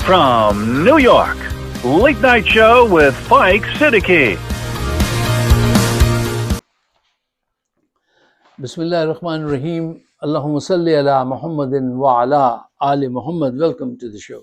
From New York, Late Night Show with Spike Siddiqui. Bismillahirrahmanirrahim. Allahumma salli ala Muhammadin wa ala ali Muhammad. Welcome to the show.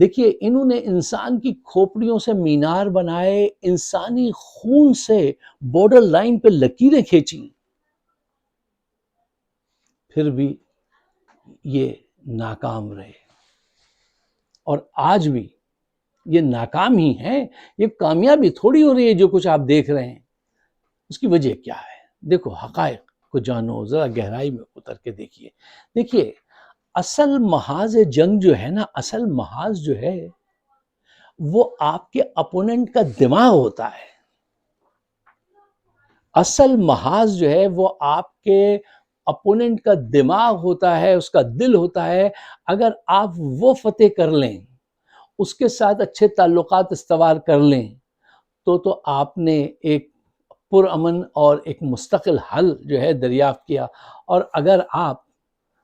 دیکھیے انہوں نے انسان کی کھوپڑیوں سے مینار بنائے، انسانی خون سے بارڈر لائن پہ لکیریں کھینچی، پھر بھی یہ ناکام رہے، اور آج بھی یہ ناکام ہی ہیں، یہ کامیابی تھوڑی ہو رہی ہے جو کچھ آپ دیکھ رہے ہیں۔ اس کی وجہ کیا ہے؟ دیکھو حقائق کو جانو، ذرا گہرائی میں اتر کے دیکھیے۔ دیکھیے اصل محاذ جنگ جو ہے نا، اصل محاذ جو ہے وہ آپ کے اپوننٹ کا دماغ ہوتا ہے۔ اصل محاذ جو ہے وہ آپ کے اپوننٹ کا دماغ ہوتا ہے، اس کا دل ہوتا ہے۔ اگر آپ وہ فتح کر لیں، اس کے ساتھ اچھے تعلقات استوار کر لیں، تو آپ نے ایک پرامن اور ایک مستقل حل جو ہے دریافت کیا۔ اور اگر آپ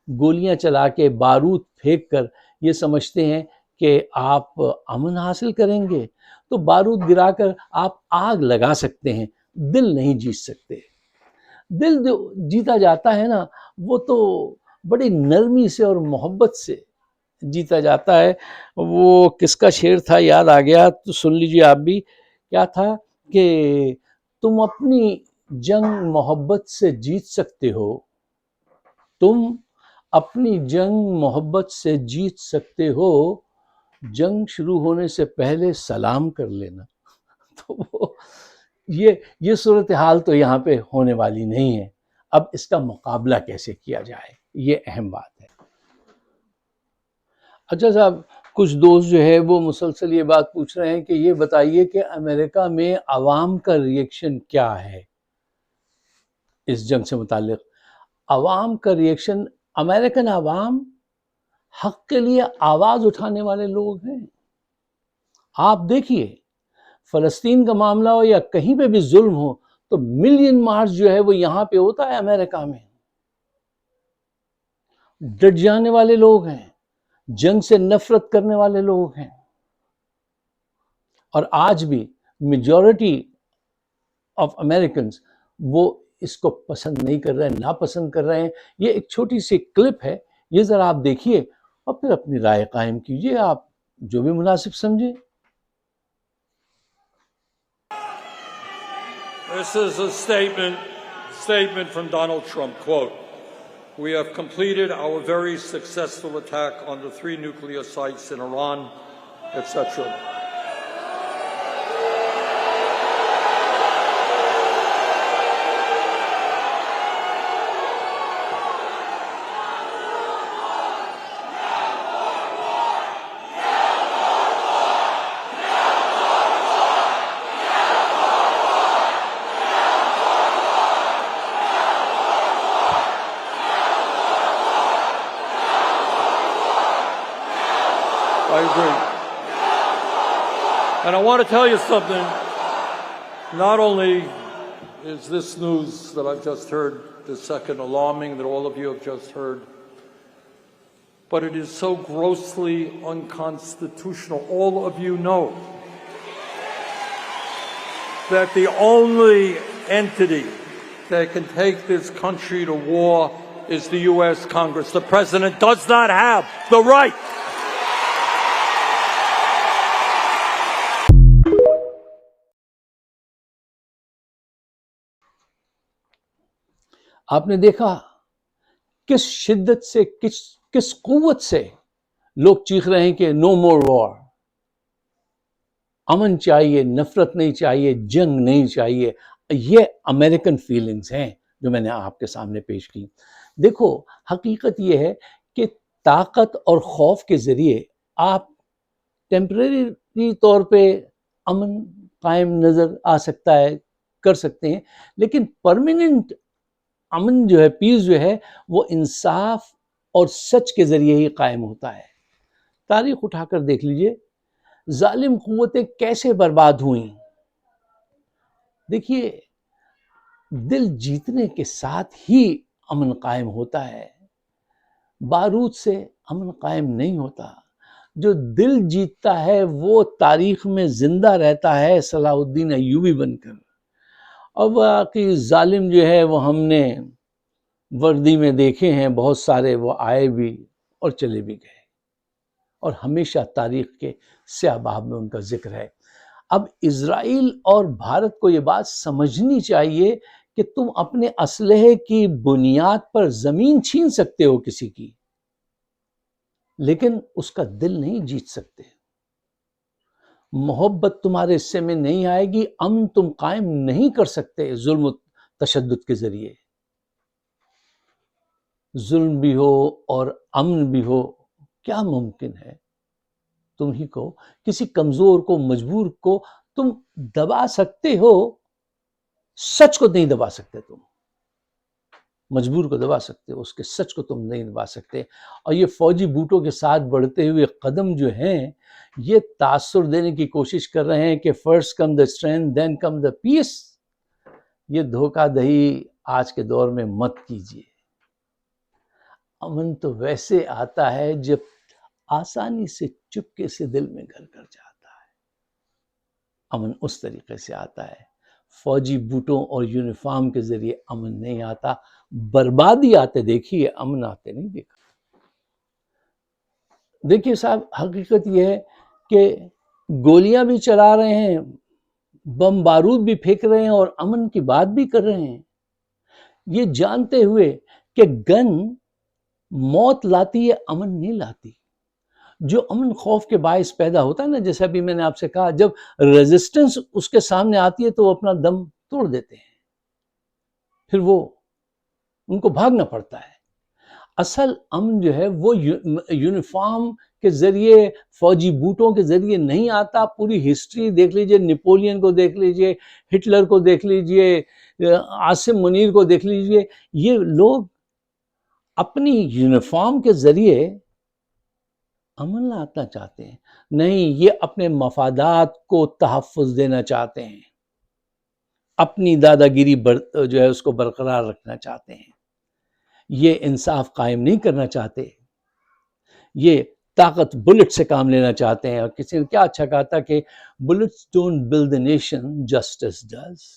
گولیاں چلا کے، بارود پھینک کر یہ سمجھتے ہیں کہ آپ امن حاصل کریں گے، تو بارود گرا کر آپ آگ لگا سکتے ہیں، دل نہیں جیت سکتے۔ دل جو جیتا جاتا ہے نا، وہ تو بڑی نرمی سے اور محبت سے جیتا جاتا ہے۔ وہ کس کا شعر تھا یاد آ گیا تو سن لیجیے آپ بھی۔ کیا تھا کہ تم اپنی جنگ محبت سے جیت سکتے ہو، تم اپنی جنگ محبت سے جیت سکتے ہو، جنگ شروع ہونے سے پہلے سلام کر لینا۔ تو یہ صورتحال تو یہاں پہ ہونے والی نہیں ہے۔ اب اس کا مقابلہ کیسے کیا جائے، یہ اہم بات ہے۔ اچھا صاحب، کچھ دوست جو ہے وہ مسلسل یہ بات پوچھ رہے ہیں کہ یہ بتائیے کہ امریکہ میں عوام کا ریئیکشن کیا ہے اس جنگ سے متعلق۔ عوام کا ریئیکشن، امریکن عوام حق کے لیے آواز اٹھانے والے لوگ ہیں۔ آپ دیکھیے فلسطین کا معاملہ ہو یا کہیں پہ بھی ظلم ہو تو ملین مارچ جو ہے وہ یہاں پہ ہوتا ہے امریکہ میں۔ ڈٹ جانے والے لوگ ہیں، جنگ سے نفرت کرنے والے لوگ ہیں، اور آج بھی میجورٹی آف امریکنز وہ اس کو پسند نہیں کر رہے ہیں، ناپسند کر رہے ہیں۔ یہ ایک چھوٹی سی کلپ ہے، یہ ذرا آپ دیکھیے اور پھر اپنی رائے قائم کیجیے، آپ جو بھی مناسب سمجھیں۔ This is a statement from Donald Trump, quote, "We have completed our very successful attack on the 3 nuclear sites in Iran," etc. I agree. And I want to tell you something. Not only is this news that I've just heard, the second alarming that all of you have just heard, but it is so grossly unconstitutional. All of you know that the only entity that can take this country to war is the U.S. Congress. The President does not have the right. آپ نے دیکھا کس شدت سے، کس قوت سے لوگ چیخ رہے ہیں کہ نو مور وار، امن چاہیے، نفرت نہیں چاہیے، جنگ نہیں چاہیے۔ یہ امریکن فیلنگز ہیں جو میں نے آپ کے سامنے پیش کی۔ دیکھو حقیقت یہ ہے کہ طاقت اور خوف کے ذریعے آپ ٹیمپریری طور پہ امن قائم نظر آ سکتا ہے، کر سکتے ہیں، لیکن پرماننٹ امن جو ہے، پیس جو ہے، وہ انصاف اور سچ کے ذریعے ہی قائم ہوتا ہے۔ تاریخ اٹھا کر دیکھ لیجئے ظالم قوتیں کیسے برباد ہوئیں۔ دیکھیے دل جیتنے کے ساتھ ہی امن قائم ہوتا ہے، بارود سے امن قائم نہیں ہوتا۔ جو دل جیتتا ہے وہ تاریخ میں زندہ رہتا ہے، صلاح الدین ایوبی بن کر۔ اور باقی ظالم جو ہے وہ ہم نے وردی میں دیکھے ہیں بہت سارے، وہ آئے بھی اور چلے بھی گئے۔ اور ہمیشہ تاریخ کے سیاہ باب میں ان کا ذکر ہے۔ اب اسرائیل اور بھارت کو یہ بات سمجھنی چاہیے کہ تم اپنے اسلحے کی بنیاد پر زمین چھین سکتے ہو کسی کی، لیکن اس کا دل نہیں جیت سکتے۔ محبت تمہارے حصے میں نہیں آئے گی، امن تم قائم نہیں کر سکتے ظلم و تشدد کے ذریعے۔ ظلم بھی ہو اور امن بھی ہو، کیا ممکن ہے؟ تم ہی کو، کسی کمزور کو، مجبور کو تم دبا سکتے ہو، سچ کو نہیں دبا سکتے تم۔ مجبور کو دبا سکتے ہو، اس کے سچ کو تم نہیں دبا سکتے۔ اور یہ فوجی بوٹوں کے ساتھ بڑھتے ہوئے قدم جو ہیں، یہ تاثر دینے کی کوشش کر رہے ہیں کہ فرسٹ کم دا اسٹرینتھ دین کم دا پیس۔ یہ دھوکہ دہی آج کے دور میں مت کیجیے۔ امن تو ویسے آتا ہے جب آسانی سے چپکے سے دل میں گھر کر جاتا ہے۔ امن اس طریقے سے آتا ہے، فوجی بوٹوں اور یونیفارم کے ذریعے امن نہیں آتا۔ بربادی آتے دیکھیے، امن آتے نہیں دیکھا۔ دیکھیے صاحب، حقیقت یہ ہے کہ گولیاں بھی چلا رہے ہیں، بم بارود بھی پھینک رہے ہیں اور امن کی بات بھی کر رہے ہیں، یہ جانتے ہوئے کہ گن موت لاتی ہے، امن نہیں لاتی۔ جو امن خوف کے باعث پیدا ہوتا ہے نا، جیسے ابھی میں نے آپ سے کہا، جب ریزسٹنس اس کے سامنے آتی ہے تو وہ اپنا دم توڑ دیتے ہیں، پھر وہ ان کو بھاگنا پڑتا ہے۔ اصل امن جو ہے وہ یونیفارم کے ذریعے، فوجی بوٹوں کے ذریعے نہیں آتا۔ پوری ہسٹری دیکھ لیجئے، نپولین کو دیکھ لیجئے، ہٹلر کو دیکھ لیجئے، عاصم منیر کو دیکھ لیجئے، یہ لوگ اپنی یونیفارم کے ذریعے امن لانا چاہتے ہیں، نہیں، یہ اپنے مفادات کو تحفظ دینا چاہتے ہیں، اپنی دادا گیری جو ہے اس کو برقرار رکھنا چاہتے ہیں، یہ انصاف قائم نہیں کرنا چاہتے، یہ طاقت بلٹ سے کام لینا چاہتے ہیں۔ اور کسی نے کیا اچھا کہا تھا کہ bullets don't build a nation, justice does۔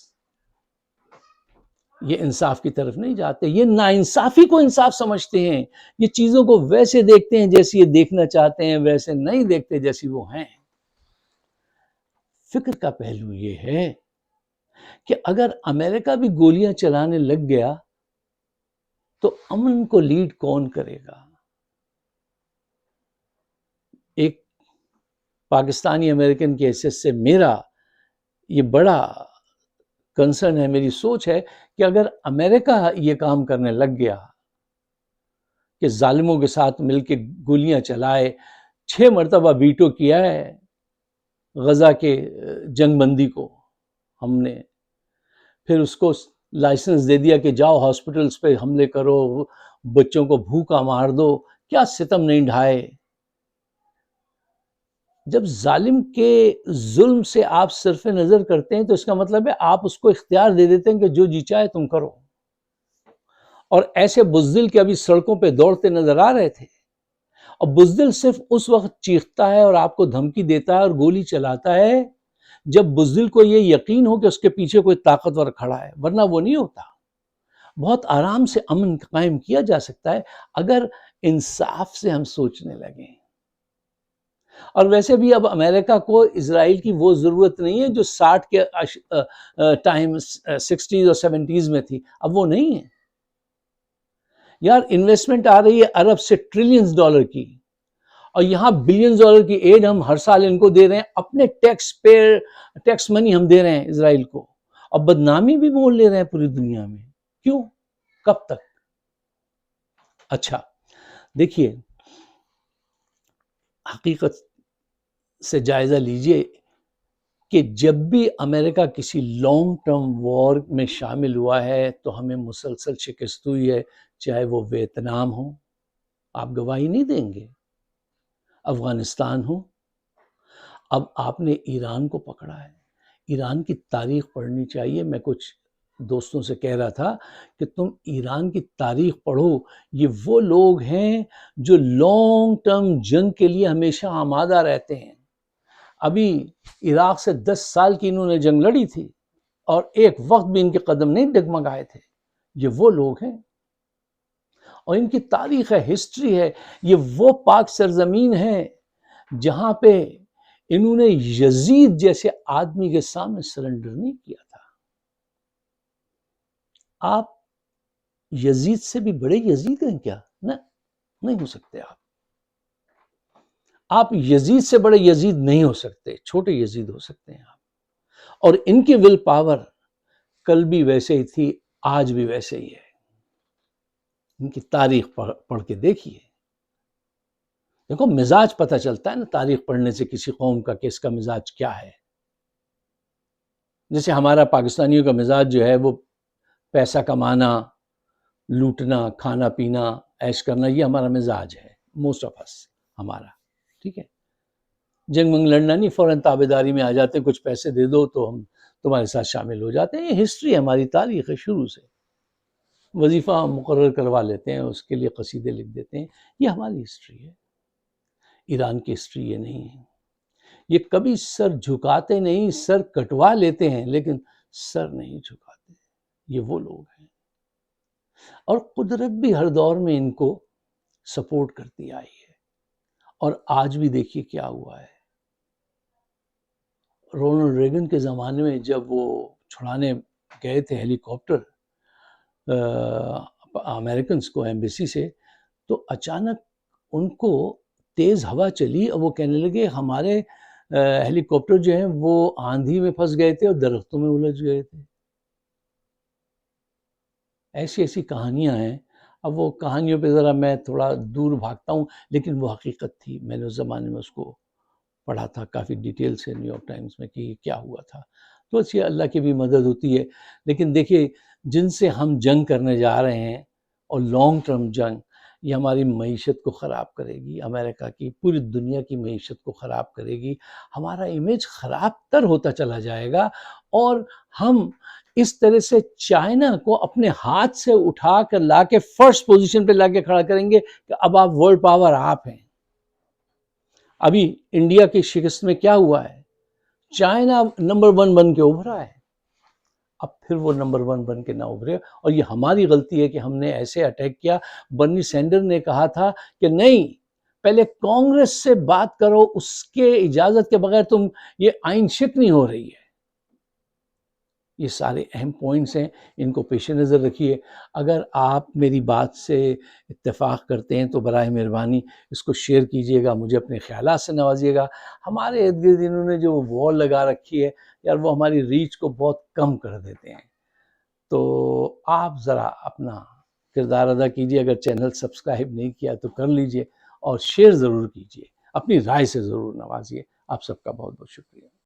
یہ انصاف کی طرف نہیں جاتے، یہ ناانصافی کو انصاف سمجھتے ہیں، یہ چیزوں کو ویسے دیکھتے ہیں جیسی یہ دیکھنا چاہتے ہیں، ویسے نہیں دیکھتے جیسی وہ ہیں۔ فکر کا پہلو یہ ہے کہ اگر امریکہ بھی گولیاں چلانے لگ گیا تو امن کو لیڈ کون کرے گا؟ ایک پاکستانی امریکن کی حیثیت سے میرا یہ بڑا کنسرن ہے، میری سوچ ہے کہ اگر امریکہ یہ کام کرنے لگ گیا کہ ظالموں کے ساتھ مل کے گولیاں چلائے، 6 مرتبہ ویٹو کیا ہے غزہ کے جنگ بندی کو ہم نے، پھر اس کو لائسنس دے دیا کہ جاؤ ہاسپٹلز پہ حملے کرو، بچوں کو بھوکا مار دو، کیا ستم نہیں ڈھائے۔ جب ظالم کے ظلم سے آپ صرف نظر کرتے ہیں تو اس کا مطلب ہے آپ اس کو اختیار دے دیتے ہیں کہ جو جی چاہے تم کرو۔ اور ایسے بزدل کے ابھی سڑکوں پہ دوڑتے نظر آ رہے تھے، اور بزدل صرف اس وقت چیختا ہے اور آپ کو دھمکی دیتا ہے اور گولی چلاتا ہے جب بزدل کو یہ یقین ہو کہ اس کے پیچھے کوئی طاقتور کھڑا ہے، ورنہ وہ نہیں ہوتا۔ بہت آرام سے امن قائم کیا جا سکتا ہے اگر انصاف سے ہم سوچنے لگیں۔ اور ویسے بھی اب امریکہ کو اسرائیل کی وہ ضرورت نہیں ہے جو 60 کے ٹائم 60s اور 70s میں تھی، اب وہ نہیں ہے۔ یار انویسٹمنٹ آ رہی ہے عرب سے ٹریلینز ڈالر کی، اور یہاں بلینز ڈالر کی ایڈ ہم ہر سال ان کو دے رہے ہیں، اپنے ٹیکس منی ہم دے رہے ہیں اسرائیل کو، اور بدنامی بھی مول لے رہے ہیں پوری دنیا میں۔ کیوں؟ کب تک؟ اچھا دیکھیے، حقیقت سے جائزہ لیجئے کہ جب بھی امریکہ کسی لانگ ٹرم وار میں شامل ہوا ہے تو ہمیں مسلسل شکست ہوئی ہے، چاہے وہ ویتنام ہو، آپ گواہی نہیں دیں گے، افغانستان ہو، اب آپ نے ایران کو پکڑا ہے۔ ایران کی تاریخ پڑھنی چاہیے۔ میں کچھ دوستوں سے کہہ رہا تھا کہ تم ایران کی تاریخ پڑھو، یہ وہ لوگ ہیں جو لانگ ٹرم جنگ کے لیے ہمیشہ آمادہ رہتے ہیں۔ ابھی عراق سے 10 سال کی انہوں نے جنگ لڑی تھی اور ایک وقت بھی ان کے قدم نہیں ڈگمگائے تھے۔ یہ وہ لوگ ہیں اور ان کی تاریخ ہے، ہسٹری ہے، یہ وہ پاک سرزمین ہے جہاں پہ انہوں نے یزید جیسے آدمی کے سامنے سرنڈر نہیں کیا تھا. آپ یزید سے بھی بڑے یزید ہیں کیا؟ نہیں ہو سکتے. آپ یزید سے بڑے یزید نہیں ہو سکتے، چھوٹے یزید ہو سکتے ہیں آپ. اور ان کی ول پاور کل بھی ویسے ہی تھی، آج بھی ویسے ہی ہے. ان کی تاریخ پڑھ کے دیکھیے. دیکھو مزاج پتہ چلتا ہے نا تاریخ پڑھنے سے کسی قوم کا کہ اس کا مزاج کیا ہے. جیسے ہمارا پاکستانیوں کا مزاج جو ہے وہ پیسہ کمانا، لوٹنا، کھانا پینا، عیش کرنا، یہ ہمارا مزاج ہے. موسٹ آف اس ہمارا. ٹھیک ہے، جنگ منگ لڑنا نہیں، فوراً تابع داری میں آ جاتے ہیں، کچھ پیسے دے دو تو ہم تمہارے ساتھ شامل ہو جاتے ہیں. یہ ہسٹری ہے، ہماری تاریخ ہے شروع سے. وظیفہ مقرر کروا لیتے ہیں، اس کے لیے قصیدے لکھ دیتے ہیں. یہ ہماری ہسٹری ہے. ایران کی ہسٹری یہ نہیں ہے. یہ کبھی سر جھکاتے نہیں، سر کٹوا لیتے ہیں لیکن سر نہیں جھکاتے. یہ وہ لوگ ہیں. اور قدرت بھی ہر دور میں ان کو سپورٹ کرتی آئی ہے. اور آج بھی دیکھیے کیا ہوا ہے. رونلڈ ریگن کے زمانے میں جب وہ چھڑانے گئے تھے ہیلی کاپٹر امریکنز کو ایمبیسی سے، تو اچانک ان کو تیز ہوا چلی اور وہ کہنے لگے ہمارے ہیلی کاپٹر جو ہیں وہ آندھی میں پھنس گئے تھے اور درختوں میں الجھ گئے تھے. ایسی کہانیاں ہیں. اب وہ کہانیوں پہ ذرا میں تھوڑا دور بھاگتا ہوں، لیکن وہ حقیقت تھی. میں نے اس زمانے میں اس کو پڑھا تھا کافی ڈیٹیل سے نیو یارک ٹائمز میں کہ یہ کیا ہوا تھا. تو اچھی اللہ کی بھی مدد ہوتی ہے. لیکن دیکھیے جن سے ہم جنگ کرنے جا رہے ہیں، اور لانگ ٹرم جنگ، یہ ہماری معیشت کو خراب کرے گی. امریکہ کی، پوری دنیا کی معیشت کو خراب کرے گی. ہمارا امیج خراب تر ہوتا چلا جائے گا. اور ہم اس طرح سے چائنا کو اپنے ہاتھ سے اٹھا کر لا کے فرسٹ پوزیشن پہ لا کے کھڑا کریں گے کہ اب آپ ورلڈ پاور آپ ہیں. ابھی انڈیا کی شکست میں کیا ہوا ہے؟ چائنا نمبر 1 بن کے ابھرا ہے. اب پھر وہ نمبر 1 بن کے نہ ابھرے. اور یہ ہماری غلطی ہے کہ ہم نے ایسے اٹیک کیا. برنی سینڈر نے کہا تھا کہ نہیں، پہلے کانگریس سے بات کرو، اس کے اجازت کے بغیر تم، یہ آئین شک نہیں ہو رہی ہے. یہ سارے اہم پوائنٹس ہیں، ان کو پیش نظر رکھیے. اگر آپ میری بات سے اتفاق کرتے ہیں تو براہ مہربانی اس کو شیئر کیجئے گا، مجھے اپنے خیالات سے نوازیے گا. ہمارے ارد گرد انہوں نے جو وال لگا رکھی ہے یار، وہ ہماری ریچ کو بہت کم کر دیتے ہیں. تو آپ ذرا اپنا کردار ادا کیجئے. اگر چینل سبسکرائب نہیں کیا تو کر لیجئے، اور شیئر ضرور کیجئے. اپنی رائے سے ضرور نوازیے. آپ سب کا بہت بہت شکریہ.